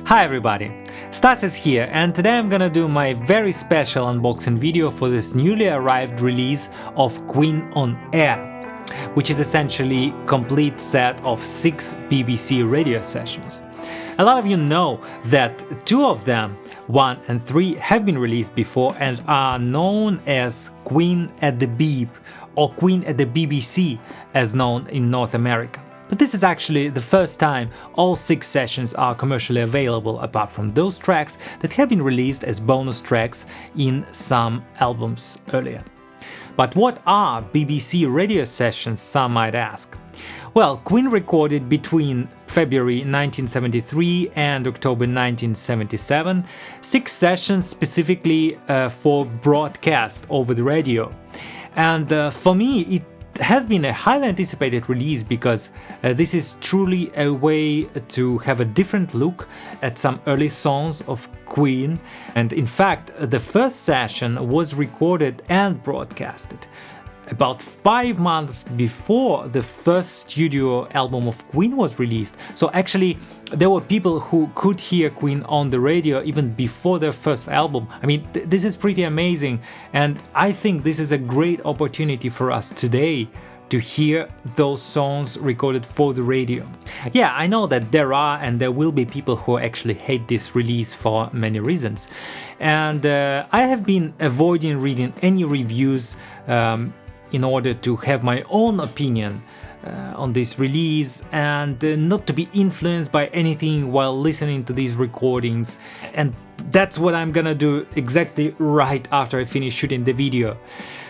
Hi everybody, Stas is here, and today I'm gonna do my very special unboxing video for this newly arrived release of Queen on Air, which is essentially a complete set of 6 BBC radio sessions. A lot of you know that 2 of them, 1 and 3, have been released before and are known as Queen at the Beeb or Queen at the BBC as known in North America. But this is actually the first time all 6 sessions are commercially available, apart from those tracks that have been released as bonus tracks in some albums earlier. But what are BBC radio sessions, some might ask? Well, Queen recorded between February 1973 and October 1977 6 sessions specifically for broadcast over the radio. And for me, it has been a highly anticipated release because this is truly a way to have a different look at some early songs of Queen, and in fact the first session was recorded and broadcasted about 5 months before the first studio album of Queen was released. So actually there were people who could hear Queen on the radio even before their first album. I mean, this is pretty amazing, and I think this is a great opportunity for us today to hear those songs recorded for the radio. Yeah, I know that there are and there will be people who actually hate this release for many reasons, and I have been avoiding reading any reviews in order to have my own opinion on this release and not to be influenced by anything while listening to these recordings. And that's what I'm gonna do exactly right after I finish shooting the video.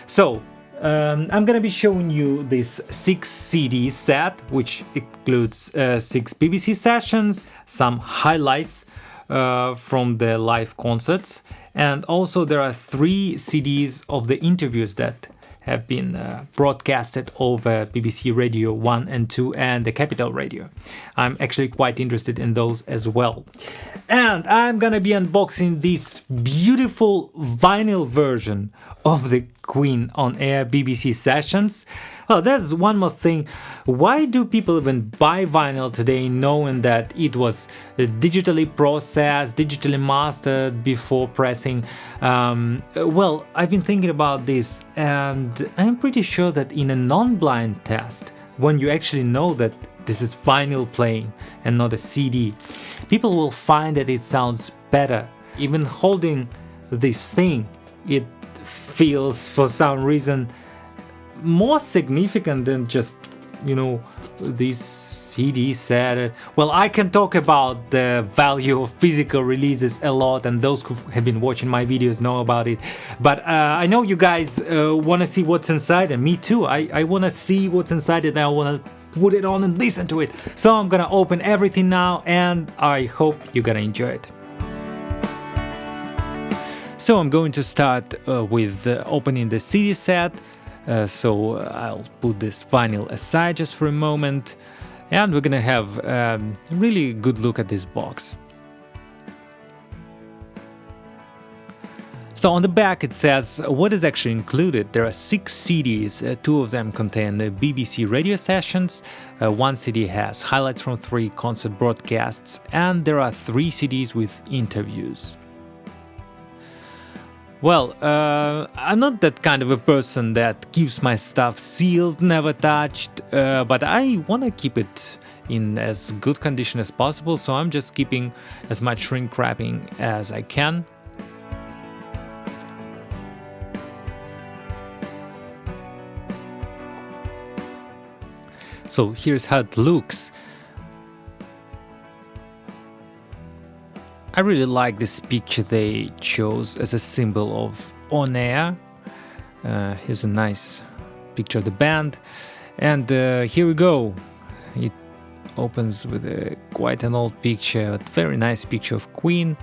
So I'm gonna be showing you this 6 CD set, which includes 6 BBC sessions, some highlights from the live concerts, and also there are 3 CDs of the interviews that have been broadcasted over BBC Radio 1 and 2 and the Capital Radio. I'm actually quite interested in those as well. And I'm gonna be unboxing this beautiful vinyl version of the Queen on Air BBC sessions. Well, there's one more thing. Why do people even buy vinyl today knowing that it was digitally processed, digitally mastered before pressing? Well, I've been thinking about this, and I'm pretty sure that in a non-blind test, when you actually know that this is vinyl playing and not a CD, people will find that it sounds better. Even holding this thing, it feels for some reason more significant than just, you know, this CD set. Well, I can talk about the value of physical releases a lot, and those who have been watching my videos know about it. But I know you guys want to see what's inside, and me too. I want to see what's inside it, and I want to put it on and listen to it. So I'm gonna open everything now, and I hope you're gonna enjoy it. So I'm going to start with opening the CD set. So I'll put this vinyl aside just for a moment, and we're gonna have a really good look at this box. So on the back it says what is actually included. There are 6 CDs, 2 of them contain the BBC radio sessions, 1 CD has highlights from 3 concert broadcasts, and there are 3 CDs with interviews. Well, I'm not that kind of a person that keeps my stuff sealed, never touched, but I want to keep it in as good condition as possible, so I'm just keeping as much shrink wrapping as I can. So here's how it looks. I really like this picture they chose as a symbol of on air. Here's a nice picture of the band, and here we go. It opens with quite an old picture, a very nice picture of Queen,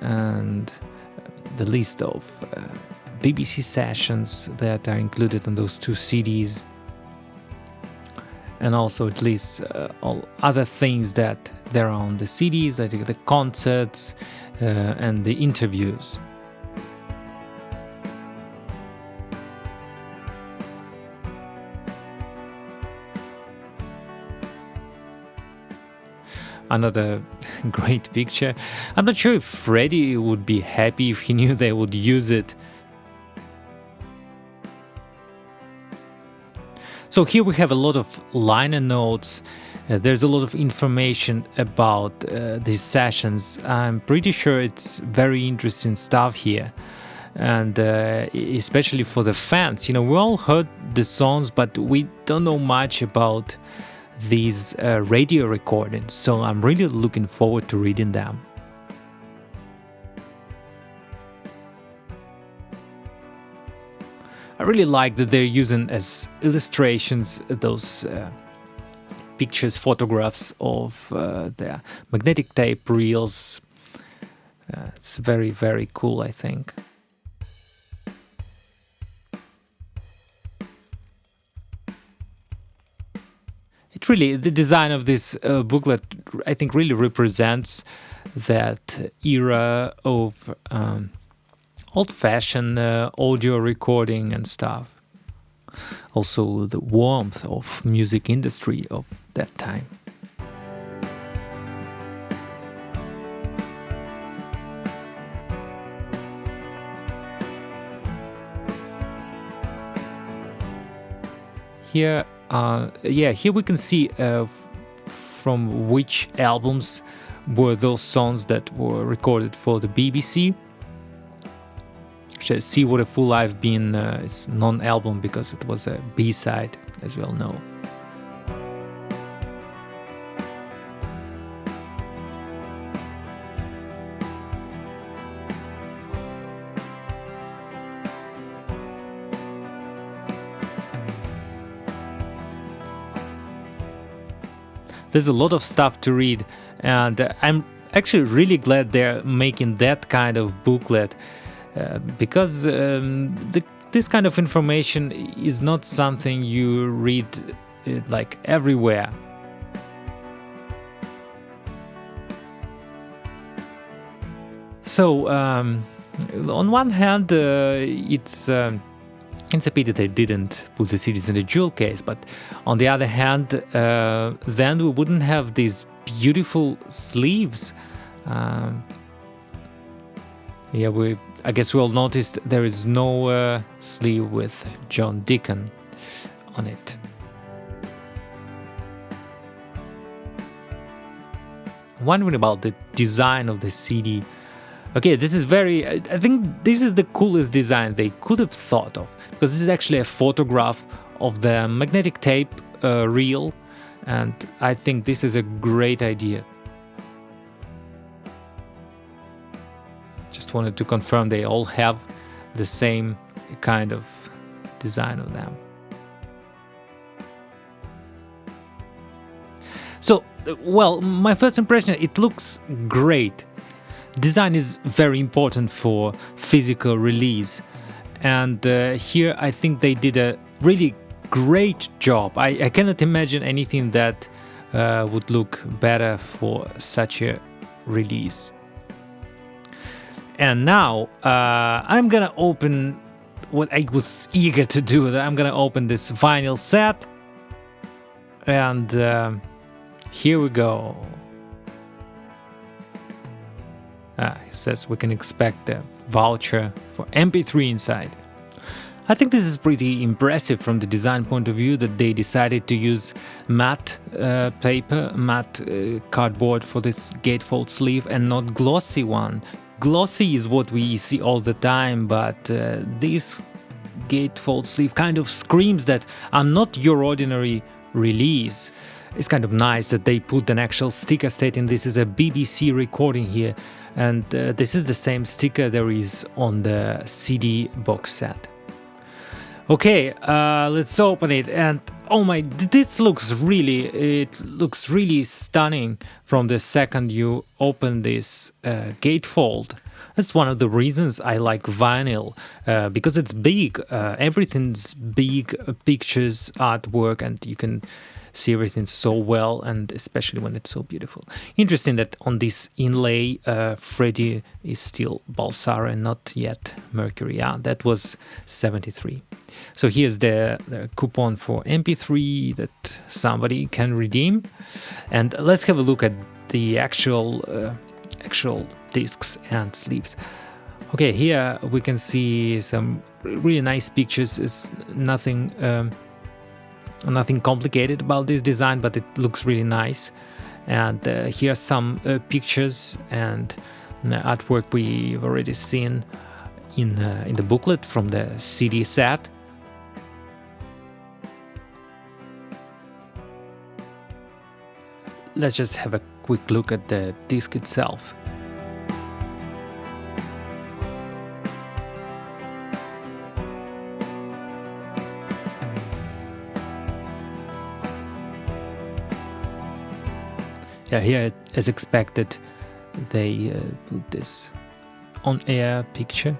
and the list of BBC sessions that are included on those 2 CDs. And also it lists all other things that there are on the CDs, like the concerts and the interviews. Another great picture. I'm not sure if Freddie would be happy if he knew they would use it. So here we have a lot of liner notes. There's a lot of information about these sessions. I'm pretty sure it's very interesting stuff here. And especially for the fans, you know, we all heard the songs, but we don't know much about these radio recordings. So I'm really looking forward to reading them. I really like that they're using as illustrations those pictures, photographs of their magnetic tape reels. It's very, very cool, I think. It really, the design of this booklet, I think, really represents that era of old-fashioned audio recording and stuff. Also the warmth of music industry of that time. Here, here we can see from which albums were those songs that were recorded for the BBC. See What a Fool I've Been is non-album because it was a B-side, as we all know. There's a lot of stuff to read, and I'm actually really glad they're making that kind of booklet. Because this kind of information is not something you read like everywhere. So on one hand, it's a pity they didn't put the CDs in the jewel case, but on the other hand, then we wouldn't have these beautiful sleeves. I guess we all noticed there is no sleeve with John Deacon on it. Wondering about the design of the CD. Okay, this is I think this is the coolest design they could have thought of, because this is actually a photograph of the magnetic tape reel, and I think this is a great idea. Just wanted to confirm they all have the same kind of design of them. So, well, my first impression, it looks great. Design is very important for physical release, and here I think they did a really great job. I cannot imagine anything that would look better for such a release. And now I'm gonna open what I was eager to do. I'm gonna open this vinyl set, and here we go. It says we can expect a voucher for MP3 inside. I think this is pretty impressive from the design point of view, that they decided to use matte paper, matte cardboard for this gatefold sleeve and not glossy one. Glossy is what we see all the time, but this gatefold sleeve kind of screams that I'm not your ordinary release. It's kind of nice that they put an actual sticker stating this is a BBC recording here, and this is the same sticker there is on the CD box set. Okay, let's open it, and oh my, this looks really stunning from the second you open this gatefold. That's one of the reasons I like vinyl, because it's big, everything's big, pictures, artwork, and you can see everything so well, and especially when it's so beautiful. Interesting that on this inlay, Freddie is still Balsara and not yet Mercury. Yeah, that was 73. So here's the coupon for MP3 that somebody can redeem. And let's have a look at the actual discs and sleeves. Okay, here we can see some really nice pictures. It's nothing complicated about this design, but it looks really nice. And here are some pictures and artwork we've already seen in the booklet from the CD set. Let's just have a quick look at the disc itself. Yeah, here, as expected, they put this on-air picture.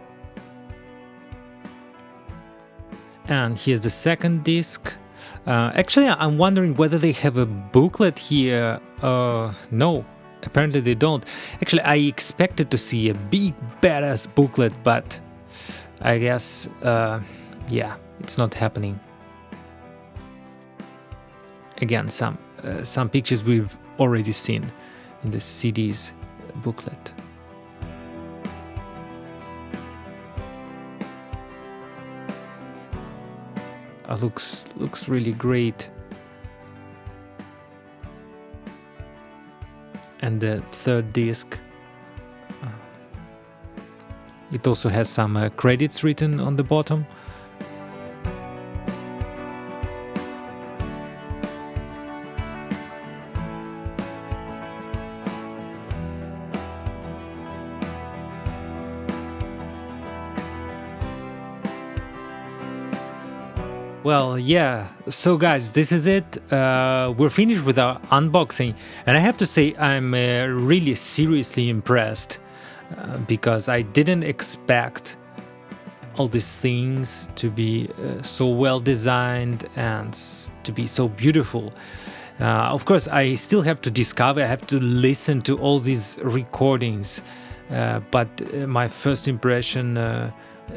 And here's the second disc. Actually, I'm wondering whether they have a booklet here. No, apparently they don't. Actually, I expected to see a big badass booklet, but I guess, yeah, it's not happening. Again, some pictures we've already seen in the CD's booklet. Looks really great. And the third disc, it also has some credits written on the bottom. Well, yeah, so guys, this is it. We're finished with our unboxing, and I have to say I'm really seriously impressed because I didn't expect all these things to be so well designed and to be so beautiful. Of course, I still have to discover, I have to listen to all these recordings, but my first impression,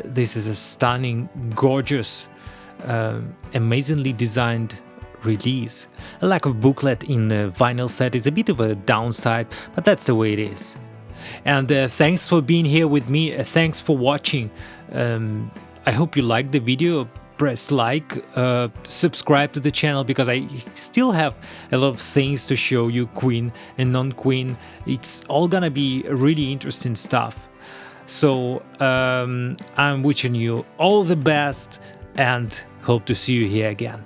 this is a stunning, gorgeous, amazingly designed release. A lack of booklet in the vinyl set is a bit of a downside, but that's the way it is. And thanks for being here with me. Thanks for watching. I hope you liked the video. Press like, subscribe to the channel, because I still have a lot of things to show you, Queen and non-Queen. It's all gonna be really interesting stuff. So I'm wishing you all the best and hope to see you here again.